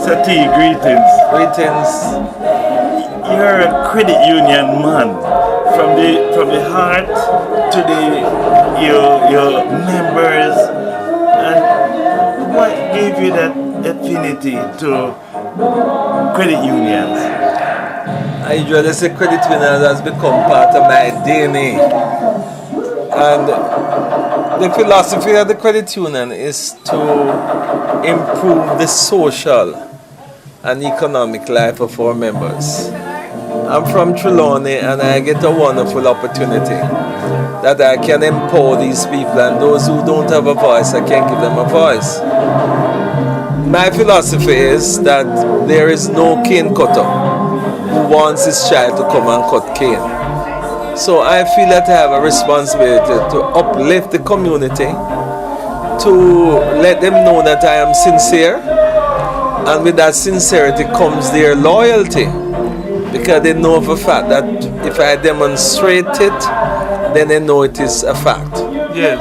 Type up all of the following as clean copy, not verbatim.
Mr. T, greetings. Greetings. You're a credit union man. From the heart to your members. And what gave you that affinity to credit unions? I usually say credit unions has become part of my DNA. And the philosophy of the credit union is to improve the social and economic life of our members. I'm from Trelawny and I get a wonderful opportunity that I can empower these people, and those who don't have a voice, I can give them a voice. My philosophy is that there is no cane cutter who wants his child to come and cut cane. So I feel that I have a responsibility to uplift the community, to let them know that I am sincere, and with that sincerity comes their loyalty, because they know for a fact that if I demonstrate it, then they know it is a fact. Yes.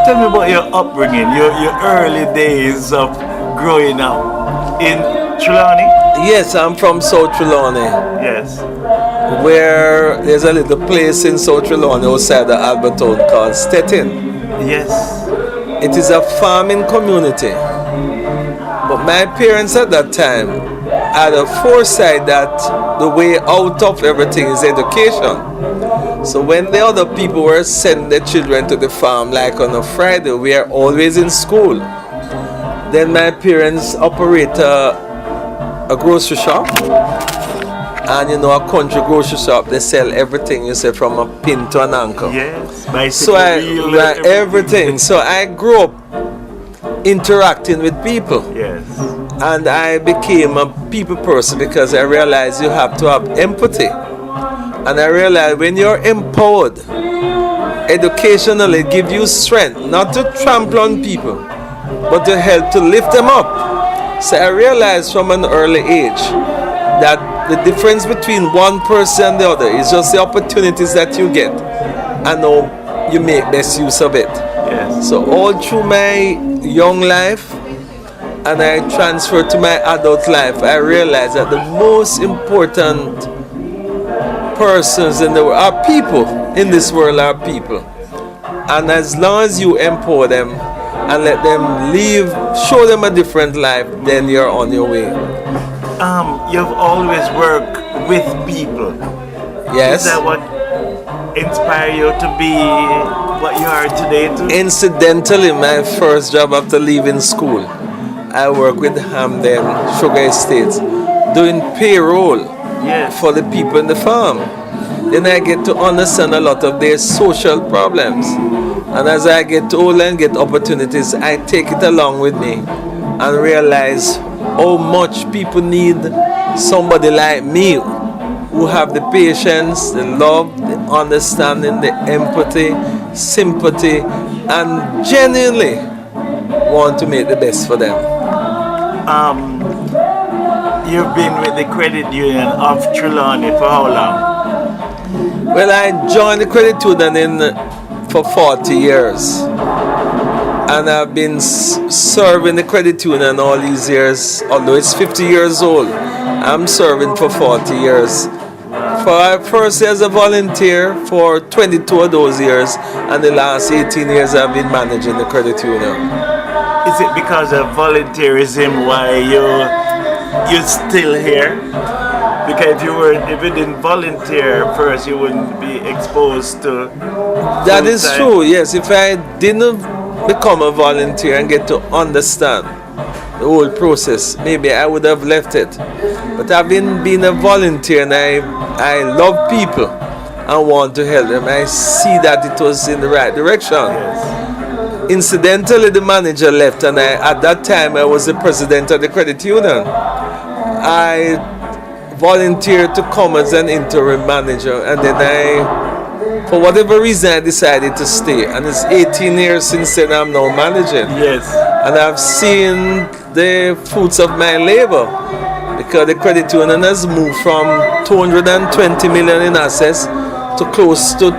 Tell me about your upbringing, your early days of growing up in Trelawny. Yes, I'm from South Trelawny. Yes. Where there's a little place in South Trelawny outside the Albertown called Stettin. Yes. It is a farming community. But my parents at that time had a foresight that the way out of everything is education. So when the other people were sending their children to the farm, like on a Friday, we are always in school. Then my parents operate a grocery shop. And you know, a country grocery shop, they sell everything, you say, from a pin to an anchor. Yes, so everything. So I grew up interacting with people. Yes. And I became a people person because I realized you have to have empathy. And I realized when you're empowered, educationally give you strength, not to trample on people, but to help to lift them up. So I realized from an early age that the difference between one person and the other is just the opportunities that you get and how you make best use of it. Yes. So all through my young life and I transferred to my adult life, I realized that the most important persons in the world are people. In this world are people. And as long as you empower them and let them live, show them a different life, then you're on your way. You've always worked with people. Yes. Is that what inspired you to be what you are today too? Incidentally, my first job after leaving school, I worked with Hamden Sugar Estates doing payroll for the people in the farm. Then I get to understand a lot of their social problems. And as I get older and get opportunities, I take it along with me and realize how much people need somebody like me who have the patience, the love, the understanding, the empathy, sympathy, and genuinely want to make the best for them. You've been with the credit union of Trelawny for how long? Well, I joined the credit union for 40 years. And I've been serving the credit union all these years, although it's 50 years old. I'm serving for 40 years. First as a volunteer for 22 of those years, and the last 18 years I've been managing the credit union. Is it because of volunteerism why you're still here? Because if you didn't volunteer first, you wouldn't be exposed to. That is true. Yes, if I didn't become a volunteer and get to understand the whole process, maybe I would have left it. But I've been a volunteer, and I love people and want to help them. I see that it was in the right direction. Yes. Incidentally, the manager left, and at that time I was the president of the credit union. I volunteered to come as an interim manager, and then for whatever reason, I decided to stay. And it's 18 years since then I'm now managing. Yes. And I've seen the fruits of my labor, because the credit union has moved from 220 million in assets to close to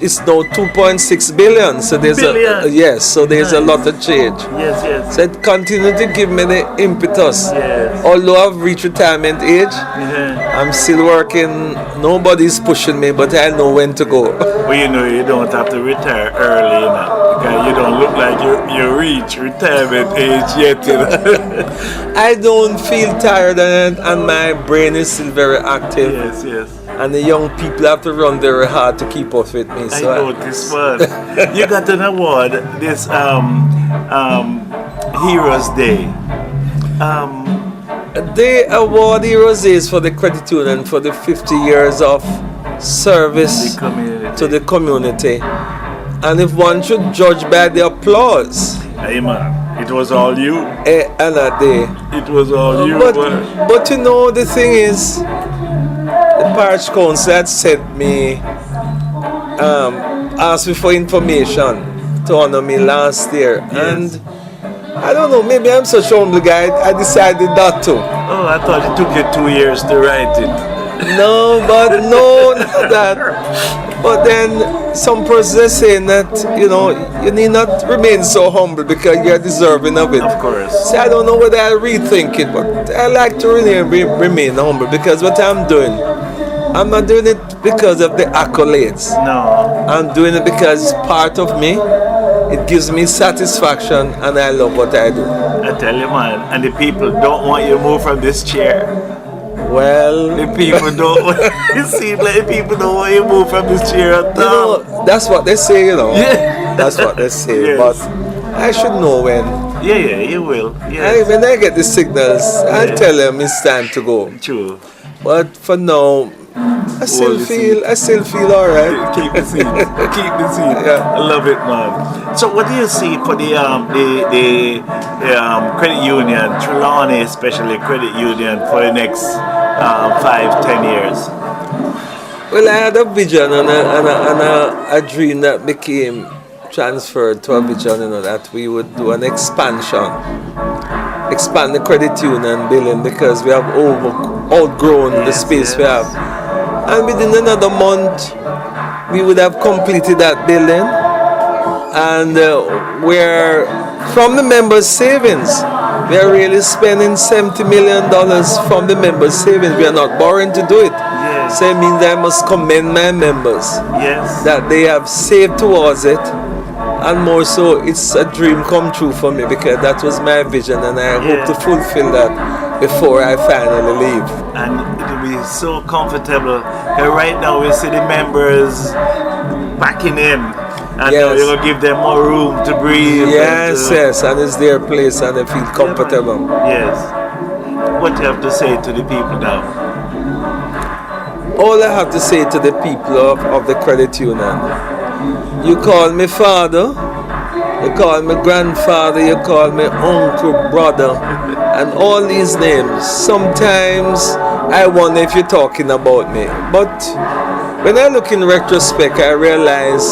it's now 2.6 billion. So there's Billion? yes, so there's a Nice. lot of change. Yes, yes. So it continue to give me the impetus. Yes. Although I've reached retirement age, Yeah. I'm still working. Nobody's pushing me, but I know when to go. Well, you know, you don't have to retire early, you know, because you don't look like you reach retirement age yet, you know. I don't feel tired, and my brain is still very active. Yes, yes. And the young people have to run very hard to keep up with me. I So noticed one. You got an award this Heroes Day. they award Heroes Days for the credit union for the 50 years of service The community. to the community. And if one should judge by the applause, Hey man, it was all you. and a day. It was all you. But you know, the thing is, the parish council had sent me, asked me for information to honor me last year. Yes. And I don't know, maybe I'm such a humble guy, I decided not to. Oh, I thought it took you 2 years to write it. No, but no, not that. But then some persons are saying that, you know, you need not remain so humble because you're deserving of it. Of course. See, I don't know whether I rethink it, but I like to remain humble because what I'm doing, I'm not doing it because of the accolades. No. I'm doing it because it's part of me. It gives me satisfaction and I love what I do. I tell you, man, and the people don't want you to move from this chair. Well, The people don't want, it seems like the people don't want you to move from this chair at you all. know, that's what they say, you know. Yeah. That's what they say. Yes. But I should know when. Yeah, you will. Yes. When I get the signals, I'll Yeah. tell them it's time to go. True. But for now, I still the feel alright. Keep the seat. Keep the seat. Yeah. I love it, man. So, what do you see for the credit union, Trelawny especially credit union, for the next 5-10 years? Well, I had a vision and a dream that became transferred to a vision, you know, that we would do an expansion. Expand the credit union building because we have outgrown the Yes, space we yes. have. And within another month, we would have completed that building. And we're, from the members' savings, we are really spending $70 million from the members' savings. We are not borrowing to do it. Yes. So it means I must commend my members Yes. that they have saved towards it. And more so, it's a dream come true for me because that was my vision and I hope to fulfill that before I finally leave. And it'll be so comfortable. And right now, we see the members backing in. And Yes. you're going to give them more room to breathe. Yes, yes, and it's their place and they feel comfortable. Yes. What do you have to say to the people now? All I have to say to the people of the credit union, you call me father, you call me grandfather, you call me uncle, brother, and all these names. Sometimes I wonder if you're talking about me. But when I look in retrospect, I realize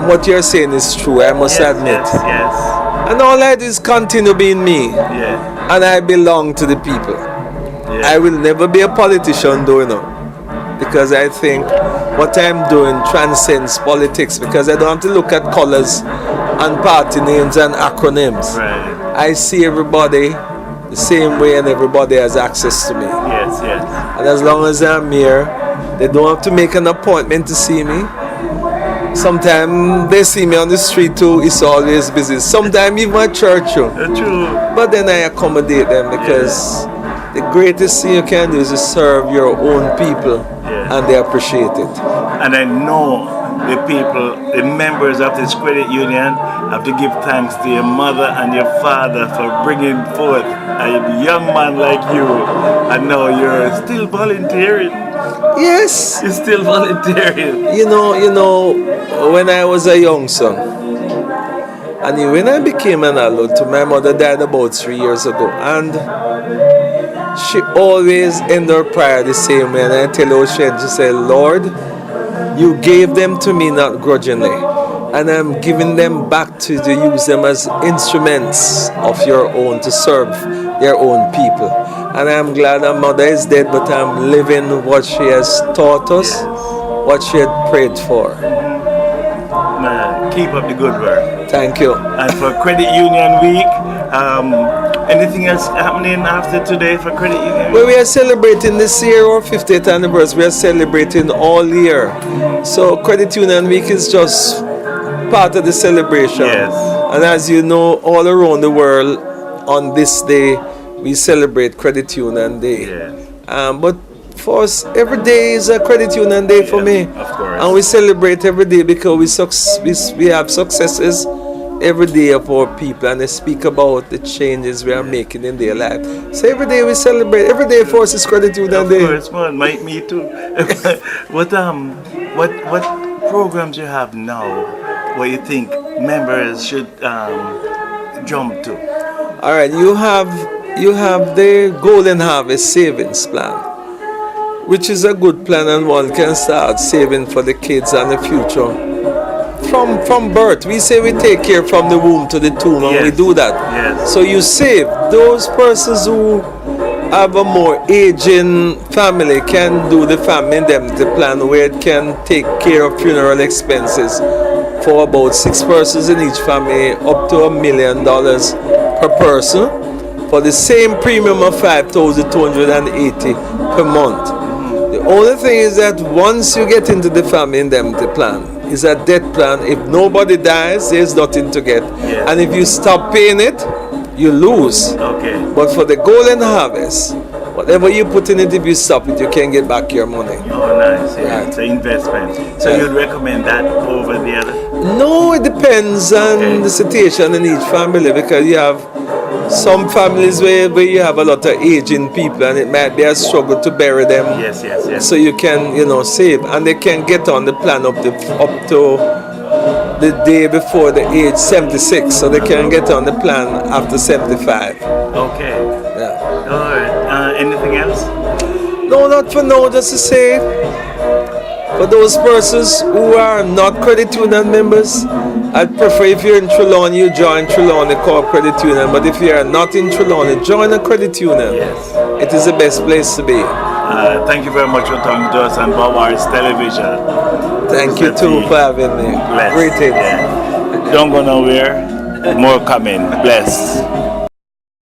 what you're saying is true, I must admit. Yes, yes. And all I do is continue being me. Yeah. And I belong to the people. Yeah. I will never be a politician, though, you know, because I think what I'm doing transcends politics because I don't have to look at colors and party names and acronyms. Right. I see everybody the same way and everybody has access to me. Yes, yes. And as long as I'm here, they don't have to make an appointment to see me. Sometimes they see me on the street too, it's always busy. Sometimes even at church too. True. But then I accommodate them because the greatest thing you can do is to serve your own people and they appreciate it. And I know the people, the members of this credit union have to give thanks to your mother and your father for bringing forth a young man like you. And now you're still volunteering. Yes. You're still volunteering. You know, when I was a young son, and when I became an adult, my mother died about 3 years ago, and she always ended her prayer the same way. And I tell her, she said, Lord, you gave them to me not grudgingly, and I'm giving them back to use them as instruments of your own to serve their own people. And I'm glad our mother is dead, but I'm living what she has taught us what she had prayed for. Man, keep up the good work. Thank you. And for Credit Union Week, anything else happening after today for Credit Union? Well, we are celebrating this year our 50th anniversary. We are celebrating all year. So Credit Union Week is just part of the celebration. Yes. And as you know, all around the world on this day, we celebrate Credit Union Day. Yes. But for us, every day is a Credit Union Day for me. Of course. And we celebrate every day because we have successes every day of our people, and they speak about the changes we are making in their life. So every day we celebrate. Every day for us is Credit Union Day. Of course, man. Me too. what programs you have now where you think members should jump to? All right, you have the Golden Harvest Savings Plan, which is a good plan, and one can start saving for the kids and the future. From birth, we say we take care from the womb to the tomb, and we do that. Yes. So you save. Those persons who have a more aging family can do the family indemnity plan, where it can take care of funeral expenses for about 6 persons in each family, up to $1 million per person, for the same premium of $5,280 per month. The only thing is that once you get into the family indemnity plan, it's a death plan. If nobody dies, there's nothing to get. Yes. And if you stop paying it, you lose. Okay. But for the Golden Harvest, whatever you put in it, if you stop it, you can get back your money. Oh, nice. Yeah. Right. It's an investment. So you'd recommend that over the other? No, it depends on the situation in each family, because you have some families where you have a lot of aging people, and it might be a struggle to bury them. Yes. So you can, save, and they can get on the plan up to the day before the age 76, so they can get on the plan after 75. Okay. Yeah. All right. Anything else? No, not for now. Just to say, for those persons who are not Credit Union members, I'd prefer, if you're in Trelawny, you join Trelawny Core Credit Union. But if you are not in Trelawny, join a credit union. Yes. It is the best place to be. Thank you very much for talking to us on Bob Arts Television. Thank you too for having me. Bless. Greetings. Yeah. Don't go nowhere. More coming. Bless.